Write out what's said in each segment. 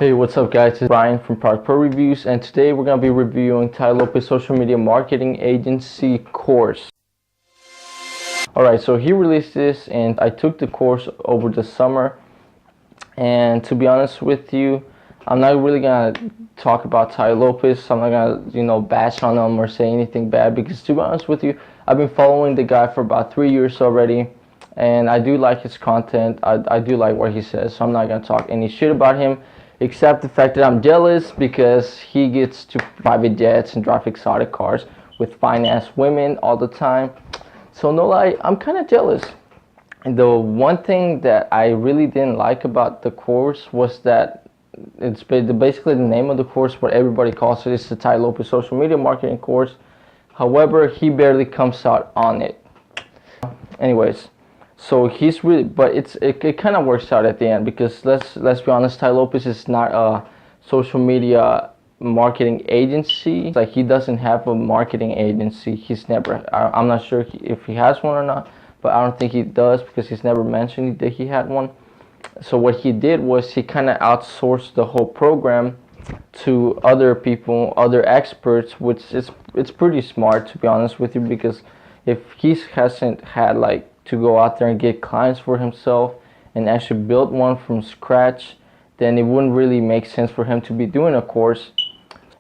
Hey, what's up guys? It's Brian from Product Pro Reviews, and today we're going to be reviewing Tai Lopez Social Media Marketing Agency course. Alright, so he released this and I took the course over the summer, and to be honest with you, I'm not really going to talk about Tai Lopez. I'm not going to, bash on him or say anything bad, because to be honest with you, I've been following the guy for about 3 years already, and I do like his content. I do like what he says, so I'm not going to talk any shit about him, except the fact that I'm jealous because he gets to private jets and drive exotic cars with fine-ass women all the time. So no lie, I'm kind of jealous. And the one thing that I really didn't like about the course was that it's basically the name of the course, what everybody calls it, is the Tai Lopez Social Media Marketing course. However, he barely comes out on it. Anyways, so he's really, but it kind of works out at the end, because let's be honest, Tai Lopez is not a social media marketing agency. Like, he doesn't have a marketing agency. He's never, I'm not sure if he has one or not, but I don't think he does, because he's never mentioned that he had one. So what he did was he kind of outsourced the whole program to other people, other experts, which is, it's pretty smart, to be honest with you, because if he hasn't had like to go out there and get clients for himself and actually build one from scratch, then it wouldn't really make sense for him to be doing a course.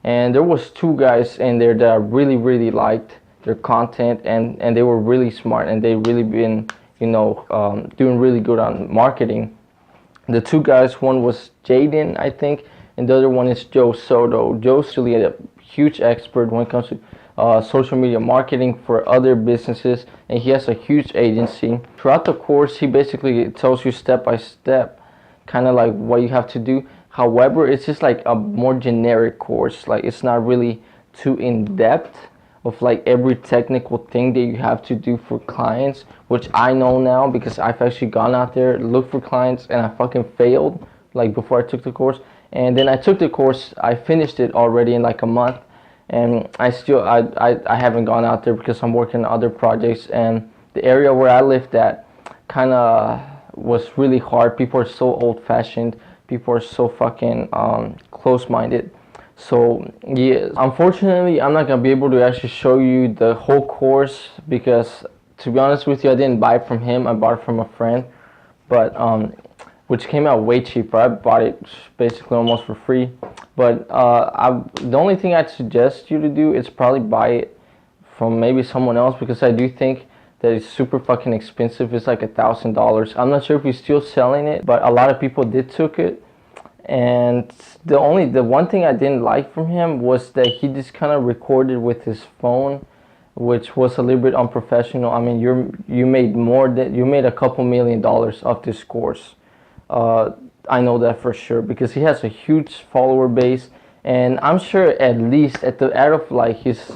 And there was two guys in there that I really liked their content, and they were really smart, and they really been doing really good on marketing. The two guys, one was Jaden, I think, and the other one is Joe Soto. Joe's really a huge expert when it comes to social media marketing for other businesses, and he has a huge agency. Throughout the course, he basically tells you step by step kind of like what you have to do. However, it's just like a more generic course. Like, it's not really too in-depth of like every technical thing that you have to do for clients, which I know now because I've actually gone out there, looked for clients, and I fucking failed like before I took the course. And then I took the course, I finished it already in like a month, and I haven't gone out there because I'm working on other projects, and the area where I lived at kind of was really hard. People are so old-fashioned. People are so fucking close-minded. So yeah, unfortunately, I'm not gonna be able to actually show you the whole course, because to be honest with you, I didn't buy it from him. I bought it from a friend, but which came out way cheaper. I bought it basically almost for free. But the only thing I'd suggest you to do is probably buy it from maybe someone else, because I do think that it's super fucking expensive. It's like $1,000. I'm not sure if he's still selling it, but a lot of people did took it. And the one thing I didn't like from him was that he just kind of recorded with his phone, which was a little bit unprofessional. I mean, you made a couple $1 million off this course. I know that for sure, because he has a huge follower base, and I'm sure at least out of like his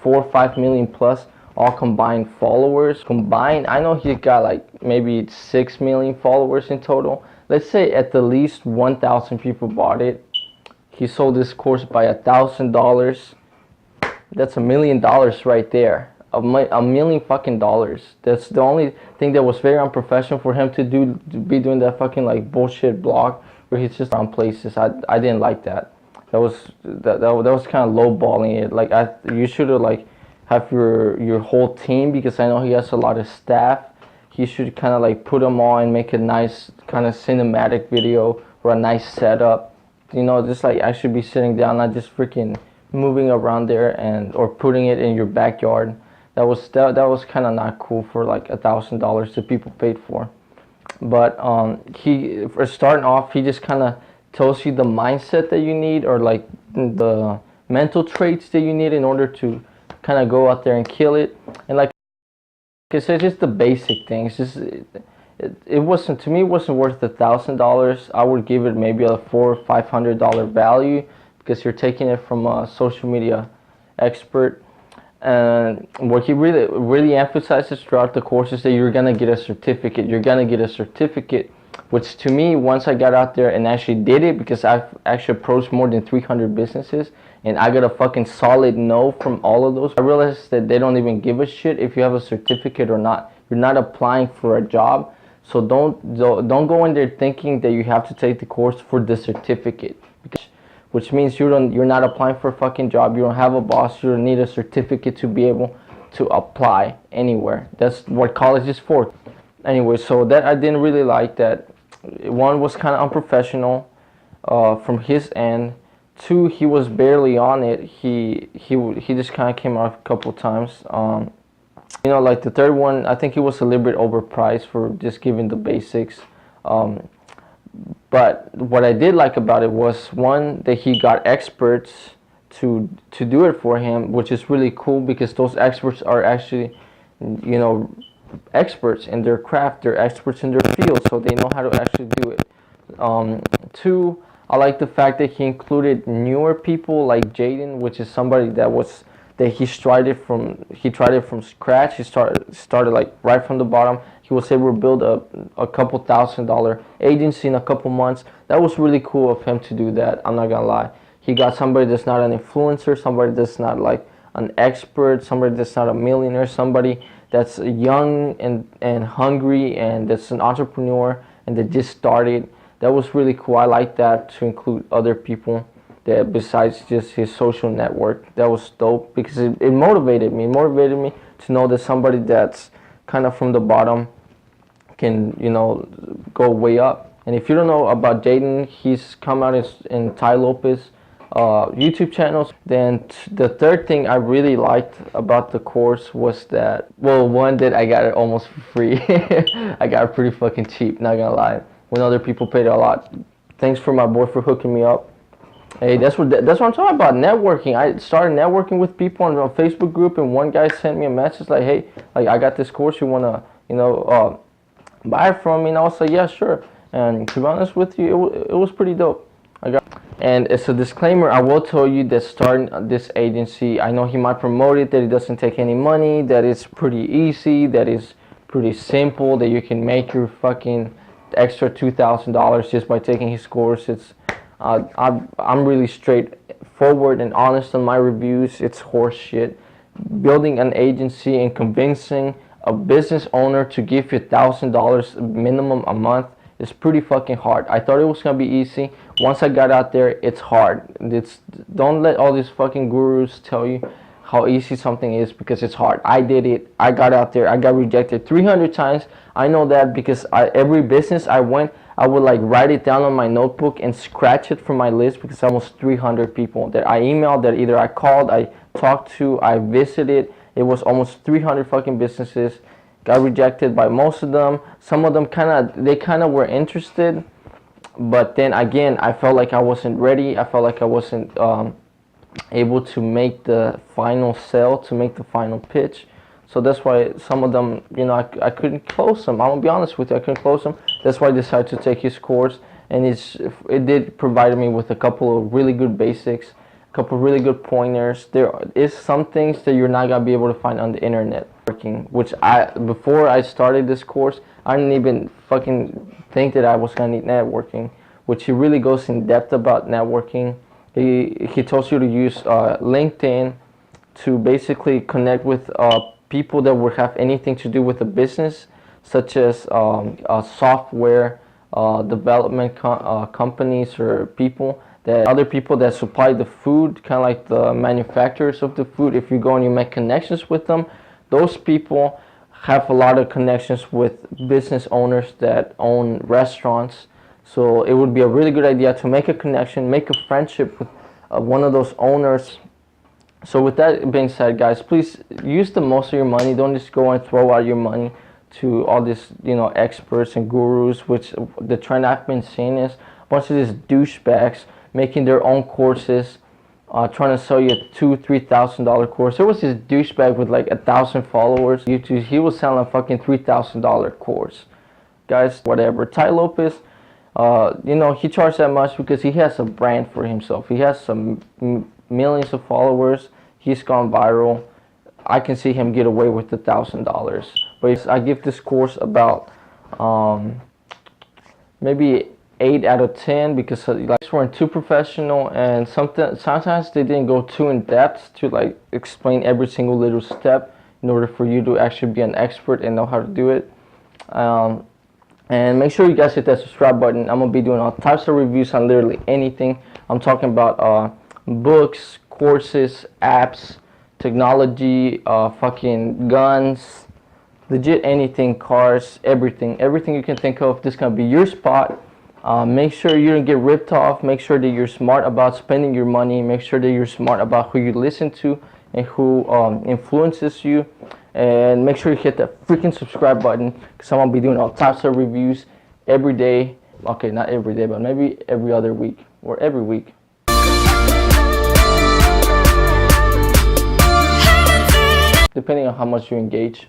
4 or 5 million plus all combined followers combined, I know he got like maybe 6 million followers in total. Let's say at the least 1,000 people bought it. He sold this course by $1,000. That's $1 million right there. A million fucking dollars. That's the only thing that was very unprofessional for him to be doing that fucking like bullshit blog where he's just on places. I didn't like that. That was kind of lowballing it. Like, you should have like have your whole team, because I know he has a lot of staff. He should kind of like put them all and make a nice kind of cinematic video or a nice setup. Just like actually be sitting down, not just freaking moving around there or putting it in your backyard. That was kind of not cool for like $1,000 that people paid for. But for starting off, he just kind of tells you the mindset that you need, or like the mental traits that you need in order to kind of go out there and kill it. And like I said, just the basic things. Just it wasn't, to me, it wasn't worth $1,000. I would give it maybe a $400 or $500 value, because you're taking it from a social media expert. And what he really emphasizes throughout the course is that you're gonna get a certificate. You're gonna get a certificate, which to me, once I got out there and actually did it, because I've actually approached more than 300 businesses, and I got a fucking solid no from all of those. I realized that they don't even give a shit if you have a certificate or not. You're not applying for a job. So don't go in there thinking that you have to take the course for the certificate, which means you're not applying for a fucking job. You don't have a boss. You don't need a certificate to be able to apply anywhere. That's what college is for. Anyway, so that I didn't really like that. One was kind of unprofessional from his end. Two, he was barely on it. He just kind of came out a couple times. You know, like the third one, I think he was a little bit overpriced for just giving the basics. But what I did like about it was, one, that he got experts to do it for him, which is really cool because those experts are actually, you know, experts in their craft. They're experts in their field, so they know how to actually do it. Two, I like the fact that he included newer people like Jaden, which is somebody that he tried it from scratch. He started like right from the bottom. He was able to build a couple $1,000 agency in a couple months. That was really cool of him to do that. I'm not gonna lie. He got somebody that's not an influencer, somebody that's not like an expert, somebody that's not a millionaire, somebody that's young and hungry and that's an entrepreneur and that just started. That was really cool. I like that, to include other people that besides just his social network. That was dope because it motivated me. It motivated me to know that somebody that's kind of from the bottom can, you know, go way up. And if you don't know about Jaden, he's come out in Tai Lopez YouTube channels. Then the third thing I really liked about the course was that, well, one, that I got it almost for free. I got it pretty fucking cheap, not gonna lie, when other people paid a lot. Thanks for my boy for hooking me up. Hey, that's what I'm talking about, networking. I started networking with people on a Facebook group, and one guy sent me a message like, hey, like, I got this course, you wanna, you know, buy it from me? And I was like, yeah, sure. And to be honest with you, it was pretty dope. And it's a disclaimer, I will tell you that starting this agency, I know he might promote it, that it doesn't take any money, that it's pretty easy, that it's pretty simple, that you can make your fucking extra $2,000 just by taking his course. It's I'm really straightforward and honest on my reviews. It's horse shit. Building an agency and convincing a business owner to give you $1,000 minimum a month is pretty fucking hard. I thought it was gonna be easy. Once I got out there, it's hard. Don't let all these fucking gurus tell you how easy something is, because it's hard. I did it. I got out there. I got rejected 300 times. I know that because every business I went, I would like write it down on my notebook and scratch it from my list, because almost 300 people that I emailed, that either I called, I talked to, I visited. It was almost 300 fucking businesses. Got rejected by most of them. Some of them kind of were interested, but then again, I felt like I wasn't ready. I felt like I wasn't able to make the final sale, to make the final pitch. So that's why some of them, you know, I couldn't close them. I'm gonna be honest with you, I couldn't close them. That's why I decided to take his course, and it did provide me with a couple of really good basics, a couple of really good pointers. There is some things that you're not gonna be able to find on the internet. Which before I started this course, I didn't even fucking think that I was gonna need networking. Which he really goes in depth about networking. He tells you to use LinkedIn to basically connect with people that would have anything to do with the business, such as software development companies, or other people that supply the food, kind of like the manufacturers of the food. If you go and you make connections with them, those people have a lot of connections with business owners that own restaurants. So it would be a really good idea to make a connection, make a friendship with one of those owners. So with that being said, guys, please use the most of your money. Don't just go and throw out your money to all these, you know, experts and gurus, which the trend I've been seeing is a bunch of these douchebags making their own courses, trying to sell you a $2,000-$3,000 course. There was this douchebag with like 1,000 followers on YouTube. He was selling a fucking $3,000 course. Guys, whatever. Tai Lopez, you know, he charged that much because he has a brand for himself. He has some millions of followers. He's gone viral. I can see him get away with $1,000. But I give this course about maybe 8 out of 10, because like weren't too professional, and sometimes they didn't go too in depth to like explain every single little step in order for you to actually be an expert and know how to do it. And make sure you guys hit that subscribe button. I'm gonna be doing all types of reviews on literally anything. I'm talking about books, courses, apps, technology, fucking guns, legit anything, cars, everything you can think of. This can be your spot. Make sure you don't get ripped off. Make sure that you're smart about spending your money. Make sure that you're smart about who you listen to and who influences you. And make sure you hit that freaking subscribe button, because I'm gonna be doing all types of reviews every day. Okay, not every day, but maybe every other week or every week. Depending on how much you engage.